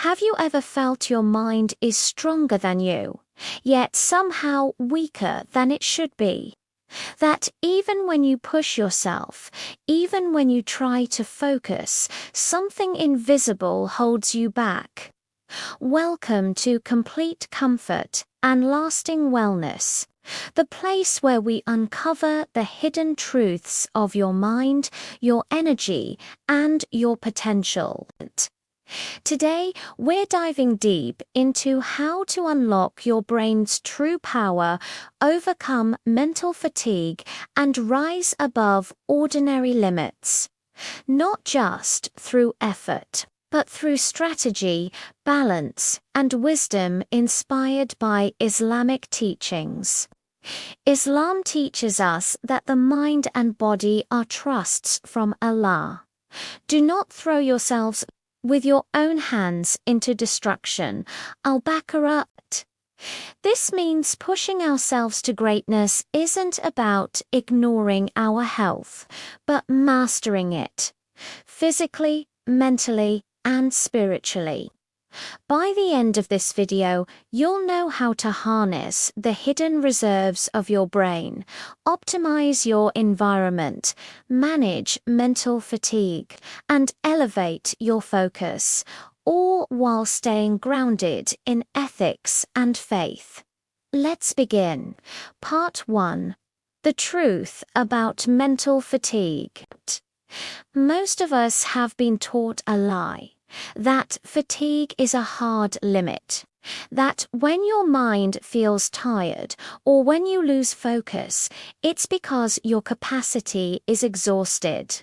Have you ever felt your mind is stronger than you, yet somehow weaker than it should be? That even when you push yourself, even when you try to focus, something invisible holds you back. Welcome to complete comfort and lasting wellness, the place where we uncover the hidden truths of your mind, your energy, and your potential. Today, we're diving deep into how to unlock your brain's true power, overcome mental fatigue, and rise above ordinary limits. Not just through effort, but through strategy, balance, and wisdom inspired by Islamic teachings. Islam teaches us that the mind and body are trusts from Allah. Do not throw yourselves with your own hands into destruction. Al-Baqarah. This means pushing ourselves to greatness isn't about ignoring our health, but mastering it, physically, mentally, and spiritually. By the end of this video, you'll know how to harness the hidden reserves of your brain, optimize your environment, manage mental fatigue, and elevate your focus, all while staying grounded in ethics and faith. Let's begin. Part 1. The truth about mental fatigue. Most of us have been taught a lie. That fatigue is a hard limit. That when your mind feels tired or when you lose focus, it's because your capacity is exhausted.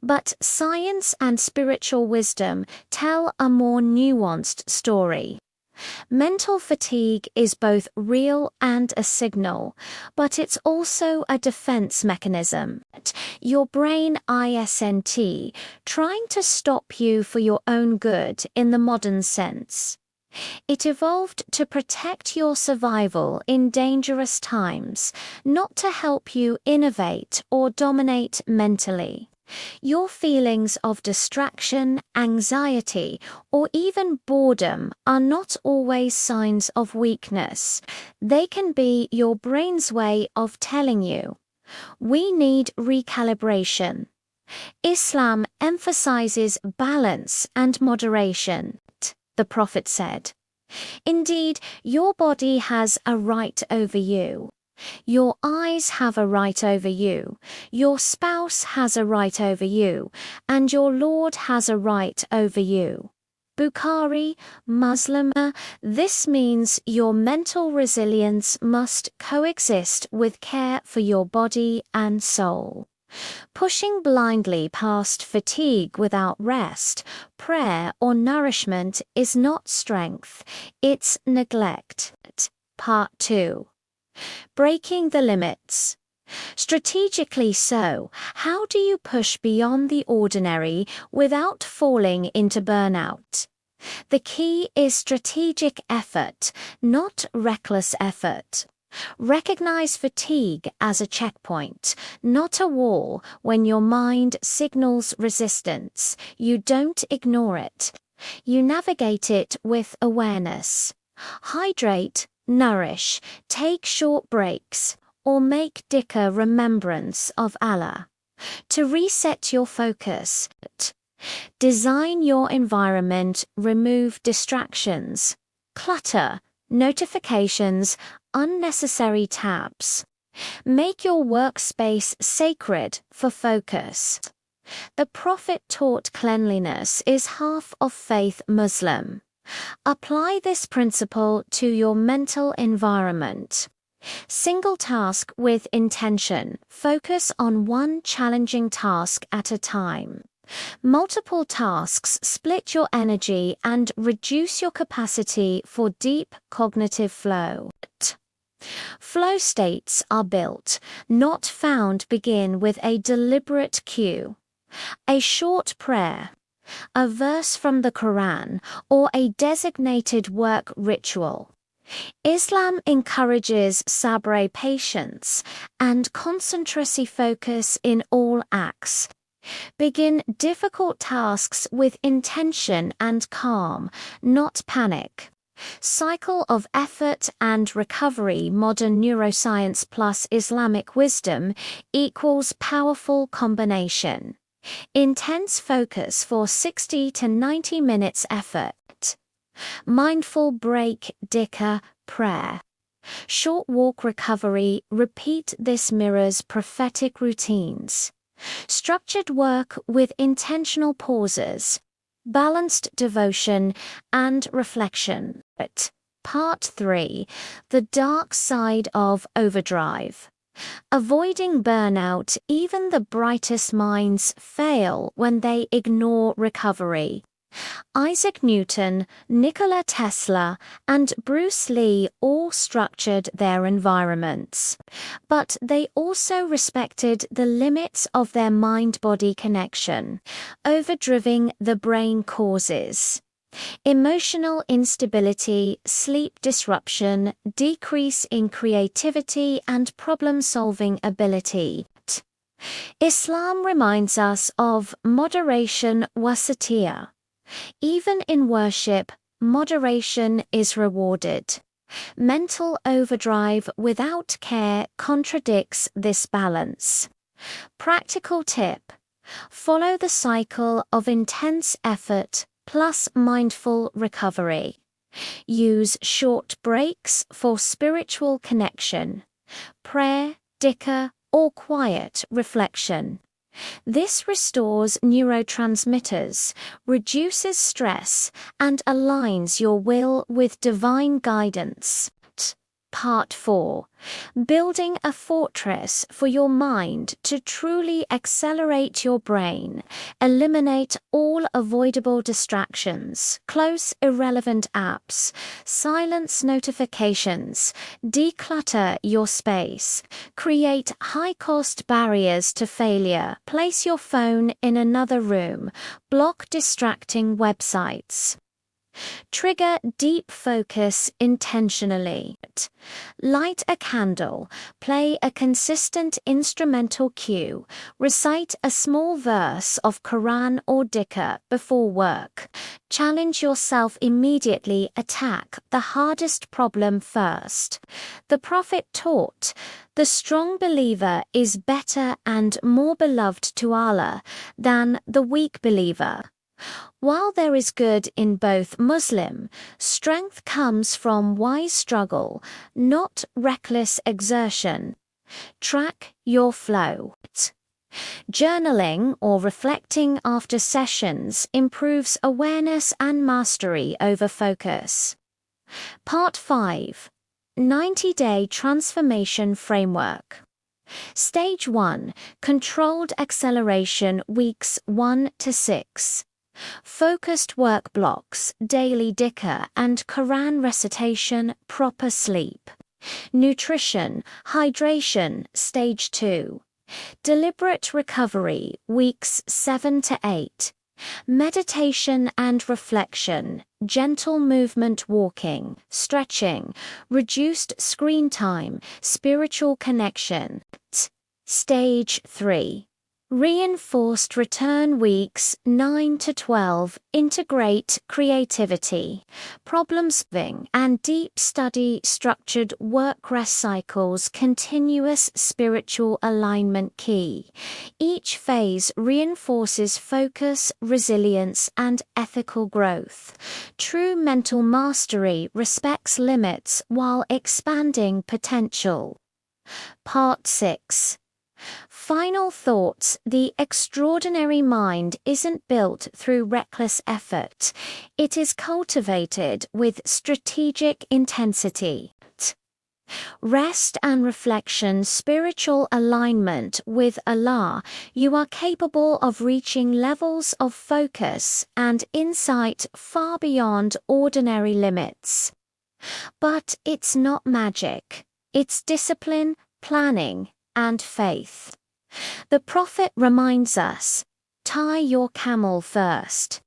But science and spiritual wisdom tell a more nuanced story. Mental fatigue is both real and a signal, but it's also a defense mechanism. Your brain isn't trying to stop you for your own good in the modern sense. It evolved to protect your survival in dangerous times, not to help you innovate or dominate mentally. Your feelings of distraction, anxiety, or even boredom are not always signs of weakness. They can be your brain's way of telling you, we need recalibration. Islam emphasizes balance and moderation, the Prophet said. Indeed, your body has a right over you. Your eyes have a right over you, your spouse has a right over you, and your Lord has a right over you. Bukhari, Muslim. This means your mental resilience must coexist with care for your body and soul. Pushing blindly past fatigue without rest, prayer, or nourishment is not strength, it's neglect. Part 2. Breaking the limits. Strategically so, how do you push beyond the ordinary without falling into burnout? The key is strategic effort, not reckless effort. Recognize fatigue as a checkpoint, not a wall. When your mind signals resistance, you don't ignore it. You navigate it with awareness. Hydrate, nourish, take short breaks, or make dhikr remembrance of Allah. To reset your focus, design your environment, remove distractions, clutter, notifications, unnecessary tabs. Make your workspace sacred for focus. The Prophet taught cleanliness is half of faith. Muslim. Apply this principle to your mental environment. Single task with intention. Focus on one challenging task at a time. Multiple tasks split your energy and reduce your capacity for deep cognitive flow. Flow states are built, not found. Begin with a deliberate cue. A short prayer, a verse from the Quran, or a designated work ritual. Islam encourages sabr, patience, and concentracy, focus in all acts. Begin difficult tasks with intention and calm, not panic. Cycle of effort and recovery. Modern neuroscience plus Islamic wisdom equals powerful combination. Intense focus for 60 to 90 minutes effort. Mindful break, dhikr, prayer. Short walk recovery. Repeat this mirrors prophetic routines. Structured work with intentional pauses. Balanced devotion and reflection. Part 3. The dark side of overdrive. Avoiding burnout. Even the brightest minds fail when they ignore recovery. Isaac Newton, Nikola Tesla, and Bruce Lee all structured their environments. But they also respected the limits of their mind-body connection, overdriving the brain causes. Emotional instability, sleep disruption, decrease in creativity and problem-solving ability. Islam reminds us of moderation wasatiyah. Even in worship, moderation is rewarded. Mental overdrive without care contradicts this balance. Practical tip: follow the cycle of intense effort plus mindful recovery. Use short breaks for spiritual connection, prayer, dhikr, or quiet reflection. This restores neurotransmitters, reduces stress, and aligns your will with divine guidance. Part 4. Building a fortress for your mind to truly accelerate your brain. Eliminate all avoidable distractions, close irrelevant apps, silence notifications, declutter your space, create high-cost barriers to failure, place your phone in another room, block distracting websites. Trigger deep focus intentionally. Light a candle, play a consistent instrumental cue, recite a small verse of Quran or dhikr before work. Challenge yourself immediately, attack the hardest problem first. The Prophet taught, the strong believer is better and more beloved to Allah than the weak believer. While there is good in both Muslim, strength comes from wise struggle, not reckless exertion. Track your flow. Journaling or reflecting after sessions improves awareness and mastery over focus. Part 5. 90-Day Transformation Framework. Stage 1. Controlled acceleration, weeks 1 to 6. Focused work blocks, daily dhikr and Quran recitation, proper sleep. Nutrition, hydration, stage 2. Deliberate recovery, weeks 7 to 8. Meditation and reflection, gentle movement, walking, stretching, reduced screen time, spiritual connection. Stage 3. Reinforced return, weeks 9 to 12. Integrate creativity, problem solving, and deep study, structured work-rest cycles, continuous spiritual alignment key. Each phase reinforces focus, resilience, and ethical growth. True mental mastery respects limits while expanding potential. Part 6. Final thoughts. The extraordinary mind isn't built through reckless effort. It is cultivated with strategic intensity. Rest and reflection, spiritual alignment with Allah. You are capable of reaching levels of focus and insight far beyond ordinary limits. But it's not magic. It's discipline, planning, and faith. The Prophet reminds us, tie your camel first,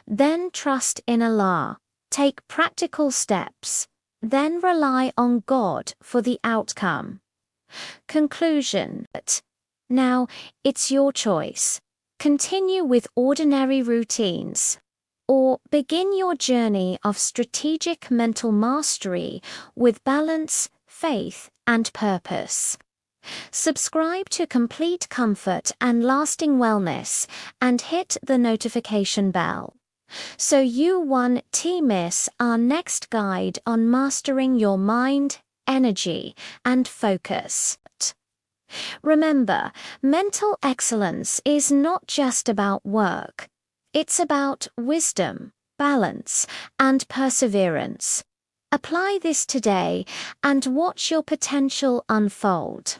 then trust in Allah, take practical steps, then rely on God for the outcome. Conclusion. Now, it's your choice. Continue with ordinary routines, or begin your journey of strategic mental mastery with balance, faith, and purpose. Subscribe to Complete Comfort and Lasting Wellness and hit the notification bell so you won't miss our next guide on mastering your mind, energy, and focus. Remember, mental excellence is not just about work. It's about wisdom, balance, and perseverance. Apply this today and watch your potential unfold.